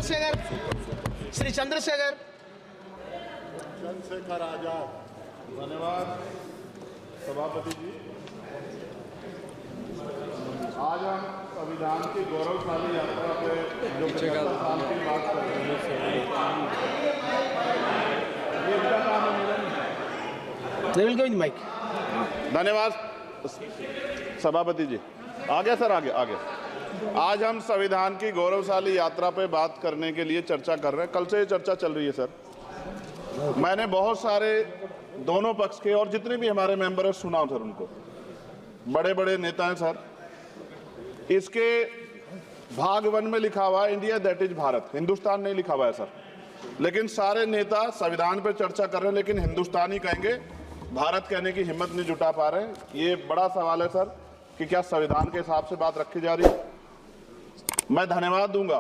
चंद्रशेखर, श्री चंद्रशेखर आजाद। धन्यवाद सभापति जी। आज हम संविधान की गौरवशाली यात्रा पे जो 75 साल की बात कर रहे हैं, ये इनका काम है, मेरा नहीं। माइक। धन्यवाद सभापति जी। आगे सर, आगे आगे। आज हम संविधान की गौरवशाली यात्रा पे बात करने के लिए चर्चा कर रहे हैं। कल से ये चर्चा चल रही है सर। मैंने बहुत सारे दोनों पक्ष के और जितने भी हमारे मेंबर हैं सुना सर, उनको बड़े बड़े नेता हैं सर। इसके भाग 1 में लिखा हुआ है India that is Bharat, Hindustan नहीं लिखा हुआ है सर। लेकिन सारे नेता संविधान पर चर्चा कर रहे हैं, लेकिन हिंदुस्तान ही कहेंगे, भारत कहने की हिम्मत नहीं जुटा पा रहे हैं। ये बड़ा सवाल है सर कि क्या संविधान के हिसाब से बात रखी जा रही है। मैं धन्यवाद दूंगा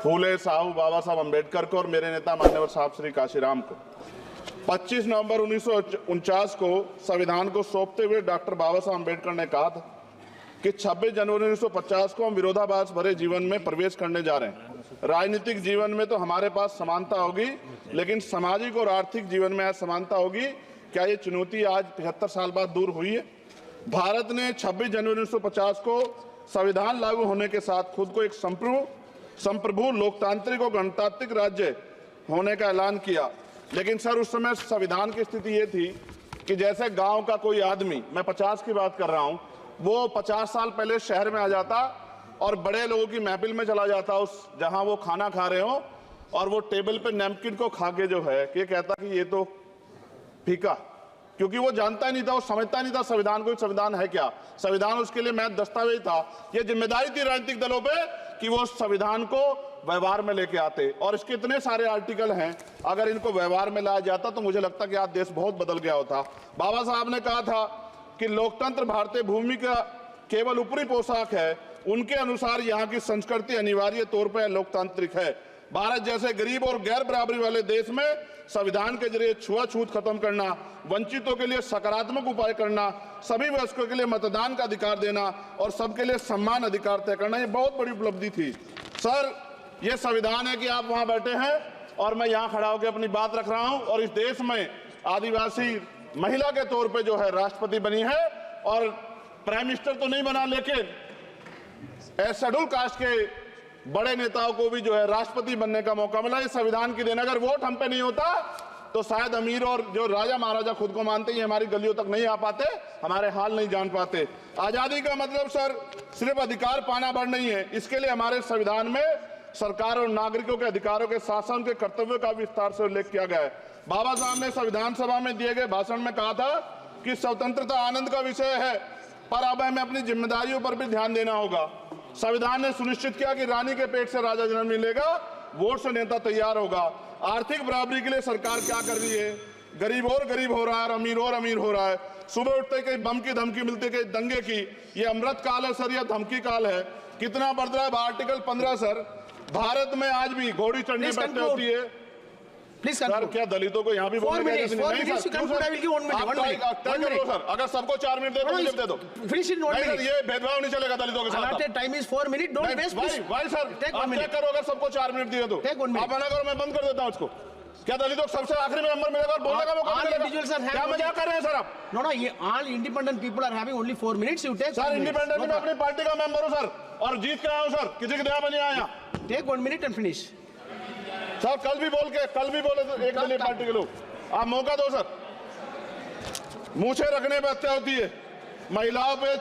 फूले साहू बाबा साहब अम्बेडकर को और मेरे नेता मान्यवर साहब श्री काशीराम को। 25 नवंबर 1949 को संविधान को सौंपते हुए डॉक्टर बाबा साहब अम्बेडकर ने कहा था कि 26 जनवरी 1950 को हम विरोधाभास भरे जीवन में प्रवेश करने जा रहे हैं। राजनीतिक जीवन में तो हमारे पास समानता होगी, लेकिन सामाजिक और आर्थिक जीवन में असमानता होगी। क्या ये चुनौती आज 75 साल बाद दूर हुई है? भारत ने 26 जनवरी 1950 को संविधान लागू होने के साथ खुद को एक संप्रभु लोकतांत्रिक और गणतांत्रिक राज्य होने का ऐलान किया। लेकिन सर उस समय संविधान की स्थिति ये थी कि जैसे गांव का कोई आदमी, मैं 50 की बात कर रहा हूं, वो 50 साल पहले शहर में आ जाता और बड़े लोगों की महफिल में चला जाता, उस जहां वो खाना खा रहे हो, और वो टेबल पे नैपकिन को खा के जो है ये कहता कि ये तो फीका, क्योंकि वो जानता ही नहीं था, वो समझता नहीं था संविधान को, संविधान है क्या। संविधान उसके लिए महज दस्तावेज था। ये जिम्मेदारी थी राजनीतिक दलों पे कि वो संविधान को व्यवहार में लेके आते। और इसके इतने सारे आर्टिकल हैं, अगर इनको व्यवहार में लाया जाता तो मुझे लगता कि आज देश बहुत बदल गया होता। बाबा साहब ने कहा था कि लोकतंत्र भारतीय भूमि का केवल ऊपरी पोशाक है, उनके अनुसार यहाँ की संस्कृति अनिवार्य तौर पर लोकतांत्रिक है। भारत जैसे गरीब और गैर बराबरी वाले देश में संविधान के जरिए छुआछूत खत्म करना, वंचितों के लिए सकारात्मक उपाय करना, सभी वयस्कों के लिए मतदान का अधिकार देना और सबके लिए सम्मान अधिकार तय करना, ये बहुत बड़ी उपलब्धि थी सर। ये संविधान है कि आप वहां बैठे हैं और मैं यहाँ खड़ा होकर अपनी बात रख रहा हूं, और इस देश में आदिवासी महिला के तौर पे जो है राष्ट्रपति बनी है, और प्राइम मिनिस्टर तो नहीं बना, लेकिन शेड्यूल कास्ट के बड़े नेताओं को भी जो है राष्ट्रपति बनने का मौका मिला। इस संविधान की देन, अगर वोट हम पे नहीं होता तो शायद अमीर और जो राजा महाराजा खुद को मानते हैं हमारी गलियों तक नहीं आ पाते, हमारे हाल नहीं जान पाते। आजादी का मतलब सर सिर्फ अधिकार पाना भर नहीं है, इसके लिए हमारे संविधान में सरकार और नागरिकों के अधिकारों के शासन के कर्तव्यों का विस्तार से उल्लेख किया गया है। बाबा साहब ने संविधान सभा में दिए गए भाषण में कहा था कि स्वतंत्रता आनंद का विषय है, पर अब हमें अपनी जिम्मेदारियों पर भी ध्यान देना होगा। संविधान ने सुनिश्चित किया कि रानी के पेट से राजा जन्म नहीं लेगा, वोट से नेता तैयार होगा। आर्थिक बराबरी के लिए सरकार क्या कर रही है? गरीब और गरीब हो रहा है और अमीर और अमीर हो रहा है। सुबह उठते कहीं बम की धमकी मिलती, कहीं दंगे की। ये अमृत काल है सर या धमकी काल है? कितना बढ़ रहा है आर्टिकल 15 सर। भारत में आज भी घोड़ी चढ़नी बैठते होती है सर। क्या दलितों को यहाँ भी बोलने का नहीं सर? अगर सबको 4 मिनट दे दो, मुझे दे दो। ये भेदभाव नहीं चलेगा दलितों के साथ। Time is 4 minute, don't waste. भाई सर आप क्या करो, अगर सबको 4 मिनट दिए तो आप मना करो, मैं बंद कर देता हूँ इसको। क्या दलितों को सबसे आखिरी में नंबर मिलेगा और बोलने का मौका मिलेगा? क्या मजाक कर रहे हैं सर आप? नो, ये all independent people are having only 4 minutes. You take sir. Independent में अपनी पार्टी का मेंबर हूँ सर, और जीत के आया हूँ सर, किसी की दया में नहीं आया। Take 1 minute and finish sir. कल भी बोले एक दलीय पार्टी के लोग, आप मौका दो सर। मूछें रखने पर हत्या होती है, महिलाओं पे